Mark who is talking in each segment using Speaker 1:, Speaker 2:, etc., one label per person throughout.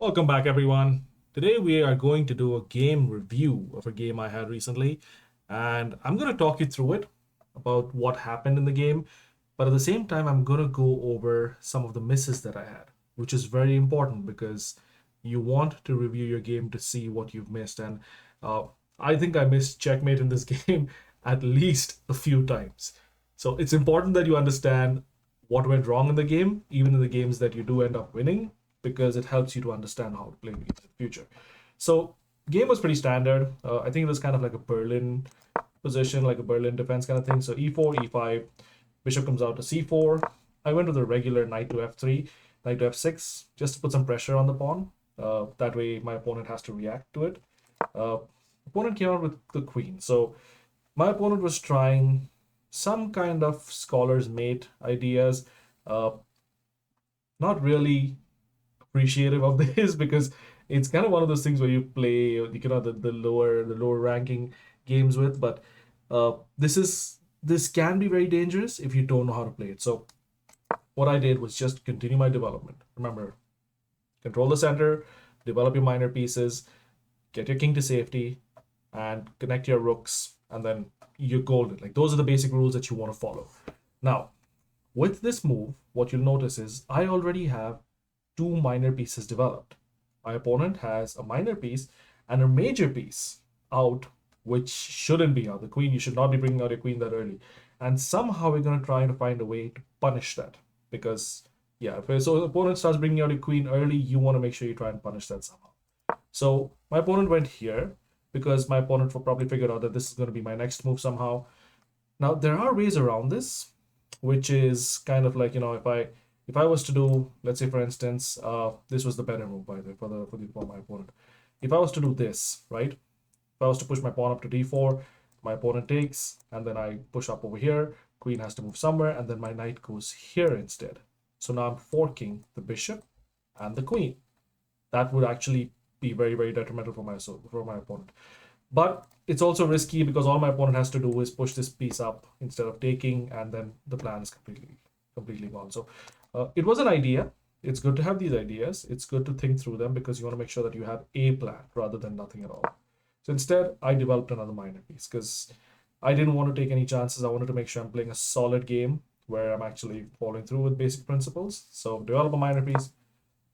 Speaker 1: Welcome back, everyone. Today we are going to do a game review of a game I had recently, and I'm going to talk you through it about what happened in the game, but at the same time, I'm going to go over some of the misses that I had, which is very important because you want to review your game to see what you've missed. And uh, I think I missed Checkmate in this game at least a few times. So it's important that you understand what went wrong in the game, even in the games that you do end up winning, because it helps you to understand how to play games in the future. So game was pretty standard. I think it was kind of like a Berlin position, like a Berlin defense kind of thing. So e4, e5, bishop comes out to c4. I went with a regular knight to f3, knight to f6, just to put some pressure on the pawn. That way my opponent has to react to it. Uh, Opponent came out with the queen. So my opponent was trying some kind of scholar's mate ideas. Uh, Not really appreciative of this because it's kind of one of those things where you play the lower ranking games with, but this can be very dangerous if you don't know how to play it. So what I did was just continue my development. Remember, control the center, develop your minor pieces, get your king to safety, and connect your rooks, and then you're golden. Like those are the basic rules that you want to follow. Now, with this move, what you'll notice is I already have two minor pieces developed. My opponent has a minor piece and a major piece out, which shouldn't be out. The queen, you should not be bringing out your queen that early. And somehow we're going to try to find a way to punish that. Because, yeah, if so the opponent starts bringing out your queen early, you want to make sure you try and punish that somehow. So my opponent went here because my opponent probably figured out that this is going to be my next move somehow. Now, there are ways around this, which is kind of like, if I was to do, let's say for instance, this was the better move by the way for my opponent. If I was to do this, right? If I was to push my pawn up to d4, my opponent takes, and then I push up over here. Queen has to move somewhere, and then my knight goes here instead. So now I'm forking the bishop and the queen. That would actually be very, very detrimental for my opponent. But it's also risky because all my opponent has to do is push this piece up instead of taking, and then the plan is completely gone. So it was an idea. It's good to have these ideas. It's good to think through them because you want to make sure that you have a plan rather than nothing at all. So instead, I developed another minor piece because I didn't want to take any chances. I wanted to make sure I'm playing a solid game where I'm actually following through with basic principles. So develop a minor piece.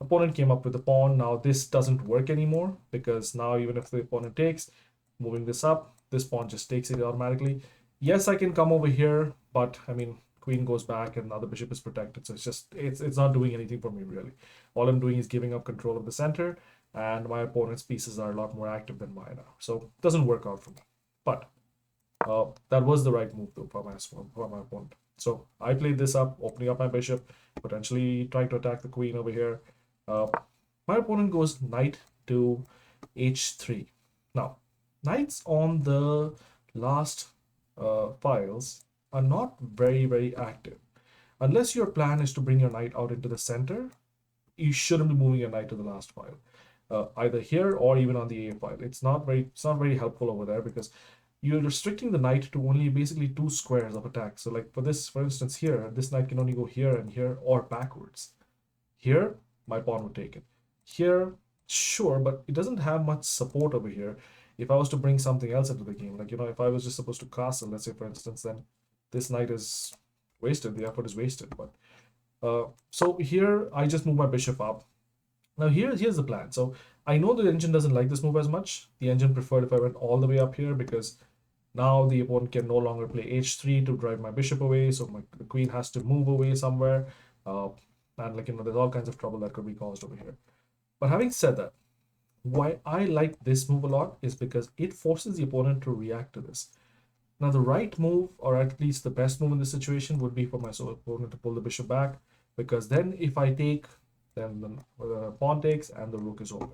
Speaker 1: Opponent came up with the pawn. Now this doesn't work anymore because now even if the opponent takes, moving this up, this pawn just takes it automatically. Yes, I can come over here, but I mean, queen goes back and now the bishop is protected. So it's not doing anything for me really. All I'm doing is giving up control of the center, and my opponent's pieces are a lot more active than mine are. So it doesn't work out for me. But that was the right move though for my opponent. So I played this up, opening up my bishop, potentially trying to attack the queen over here. Uh, my opponent goes knight to h3. Now, knights on the last files are not very, very active. Unless your plan is to bring your knight out into the center, you shouldn't be moving your knight to the last file. Either here or even on the A file. It's not very helpful over there because you're restricting the knight to only basically two squares of attack. So like for instance here, this knight can only go here and here or backwards. Here, my pawn would take it. Here, sure, but it doesn't have much support over here. If I was to bring something else into the game, like, if I was just supposed to castle, let's say, for instance, then this knight is wasted. The effort is wasted. But so here, I just move my bishop up. Now, here's the plan. So I know the engine doesn't like this move as much. The engine preferred if I went all the way up here because now the opponent can no longer play h3 to drive my bishop away. So the queen has to move away somewhere. Uh, and there's all kinds of trouble that could be caused over here. But having said that, why I like this move a lot is because it forces the opponent to react to this. Now the right move, or at least the best move in this situation, would be for my opponent to pull the bishop back, because then if I take, then the pawn takes and the rook is open,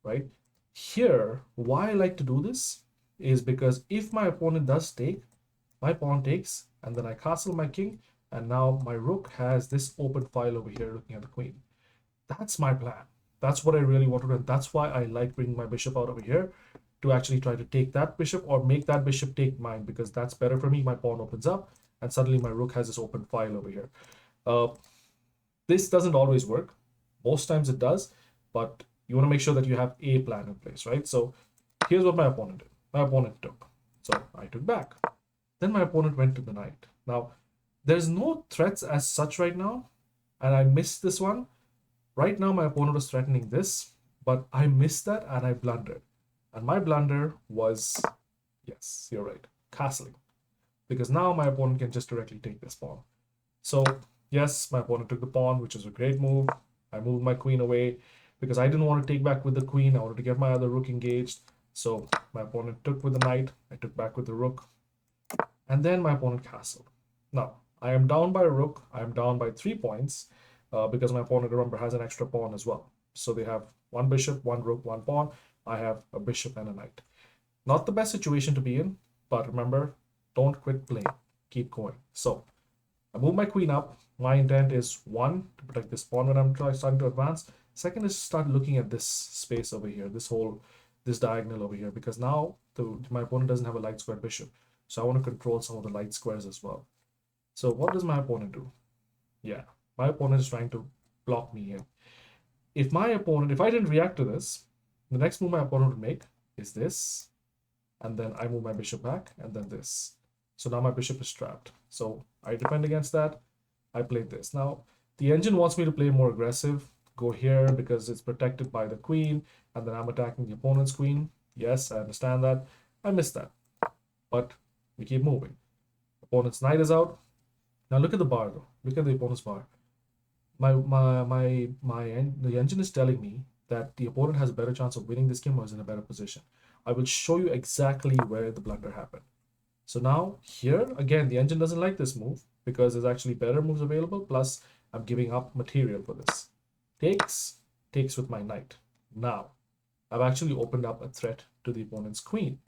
Speaker 1: right? Here, why I like to do this is because if my opponent does take, my pawn takes, and then I castle my king, and now my rook has this open file over here looking at the queen. That's my plan. That's what I really want to do. And that's why I like bringing my bishop out over here to actually try to take that bishop or make that bishop take mine, because that's better for me. My pawn opens up and suddenly my rook has this open file over here. Uh, this doesn't always work. Most times it does, but You want to make sure that you have a plan in place, right? So here's what my opponent did. My opponent took. So I took back. Then my opponent went to the knight. Now, there's no threats as such right now, and I missed this one. Right now, my opponent was threatening this, but I missed that and I blundered. And my blunder was, yes, you're right, castling. Because now my opponent can just directly take this pawn. So, yes, my opponent took the pawn, which is a great move. I moved my queen away because I didn't want to take back with the queen. I wanted to get my other rook engaged. So, my opponent took with the knight. I took back with the rook. And then my opponent castled. Now, I am down by a rook. I am down by 3 points because my opponent, remember, has an extra pawn as well. So they have one bishop, one rook, one pawn. I have a bishop and a knight. Not the best situation to be in, but remember, don't quit playing. Keep going. So I move my queen up. My intent is one, to protect this pawn when I'm starting to advance. Second is to start looking at this space over here, this diagonal over here, because now my opponent doesn't have a light square bishop. So I want to control some of the light squares as well. So what does my opponent do? Yeah, my opponent is trying to block me in. If I didn't react to this, the next move my opponent would make is this, and then I move my bishop back, and then this. So now my bishop is trapped. So I defend against that. I played this. Now, the engine wants me to play more aggressive, go here because it's protected by the queen, and then I'm attacking the opponent's queen. Yes, I understand that. I missed that. But we keep moving. Opponent's knight is out. Now look at the bar though. Look at the opponent's bar. The engine is telling me that the opponent has a better chance of winning this game or is in a better position. I will show you exactly where the blunder happened. So now here again, the engine doesn't like this move because there's actually better moves available. Plus, I'm giving up material for this. Takes with my knight. Now, I've actually opened up a threat to the opponent's queen.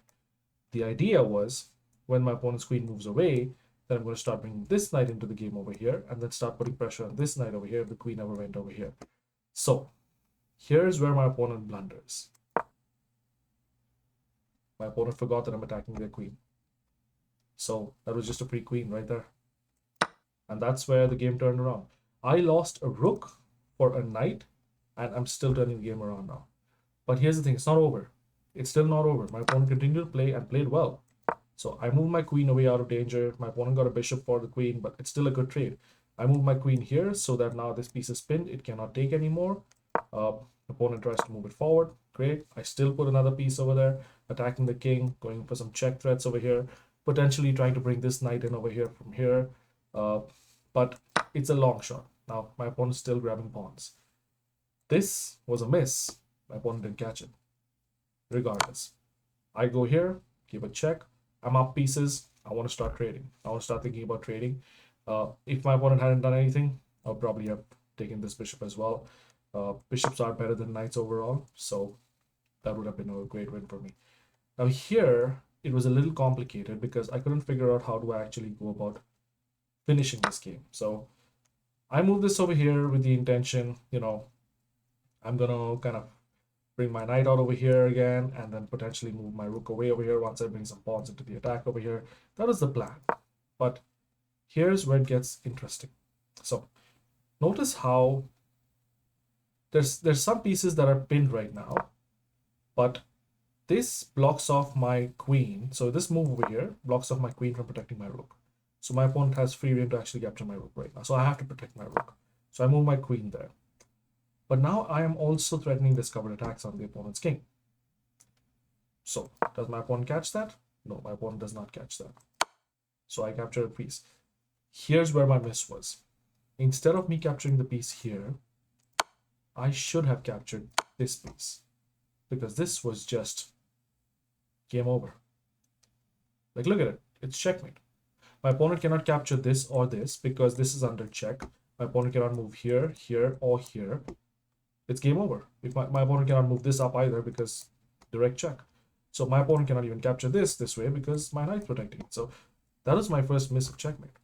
Speaker 1: The idea was when my opponent's queen moves away, then I'm going to start bringing this knight into the game over here and then start putting pressure on this knight over here if the queen ever went over here. So here's where my opponent blunders. My opponent forgot that I'm attacking their queen. So that was just a free queen right there. And that's where the game turned around. I lost a rook for a knight, and I'm still turning the game around now. But here's the thing, it's not over. It's still not over. My opponent continued to play and played well. So I moved my queen away out of danger. My opponent got a bishop for the queen, but it's still a good trade. I moved my queen here so that now this piece is pinned. It cannot take anymore. Opponent tries to move it forward. Great. I still put another piece over there, attacking the king, going for some check threats over here, potentially trying to bring this knight in over here from here. But it's a long shot. Now my opponent's still grabbing pawns. This was a miss. My opponent didn't catch it. Regardless, I go here, give a check. I'm up pieces. I want to start trading. I want to start thinking about trading. If my opponent hadn't done anything, I would probably have taken this bishop as well. Bishops are better than knights overall, so that would have been a great win for me. Now here, it was a little complicated because I couldn't figure out how do I actually go about finishing this game. So I moved this over here with the intention, I'm gonna kind of bring my knight out over here again, and then potentially move my rook away over here once I bring some pawns into the attack over here. That is the plan. But here's where it gets interesting. So notice how there's some pieces that are pinned right now, but this blocks off my queen. So this move over here blocks off my queen from protecting my rook. So my opponent has free reign to actually capture my rook right now. So I have to protect my rook. So I move my queen there. But now I am also threatening this covered attacks on the opponent's king. So does my opponent catch that? No, my opponent does not catch that. So I capture a piece. Here's where my miss was. Instead of me capturing the piece here, I should have captured this piece, because this was just game over. Like, look at it. It's checkmate. My opponent cannot capture this or this because this is under check. My opponent cannot move here, here, or here. It's game over. If my opponent cannot move this up either because direct check. So my opponent cannot even capture this way because my knight's protecting it. So that was my first miss of checkmate.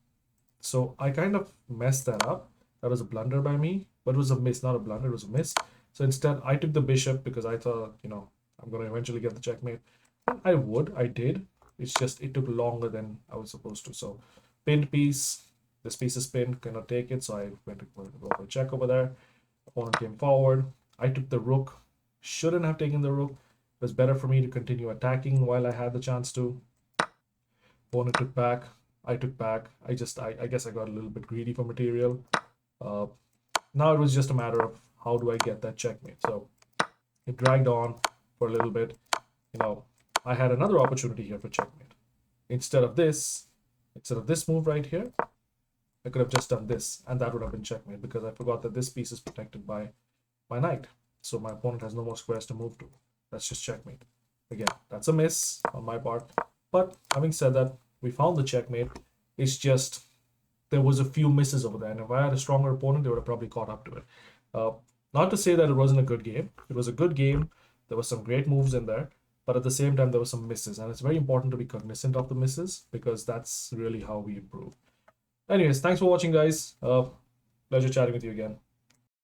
Speaker 1: So I kind of messed that up. That was a blunder by me, but it was a miss, not a blunder, it was a miss. So instead I took the bishop because I thought, I'm going to eventually get the checkmate. And I did. It's just, it took longer than I was supposed to. So pinned piece, this piece is pinned, cannot take it. So I went to go for a check over there. Opponent came forward. I took the rook. Shouldn't have taken the rook. It was better for me to continue attacking while I had the chance to. Opponent took back. I took back. I guess I got a little bit greedy for material. Uh, Now it was just a matter of how do I get that checkmate. So it dragged on for a little bit. You know, I had another opportunity here for checkmate. Instead of this move right here, I could have just done this, and that would have been checkmate because I forgot that this piece is protected by my knight. So my opponent has no more squares to move to. That's just checkmate. Again, that's a miss on my part. But having said that, we found the checkmate. It's just there was a few misses over there, and if I had a stronger opponent, they would have probably caught up to it. Uh, Not to say that it wasn't a good game. It was a good game. There were some great moves in there, but at the same time, there were some misses, and it's very important to be cognizant of the misses because that's really how we improve. Anyways, thanks for watching, guys. Pleasure chatting with you again.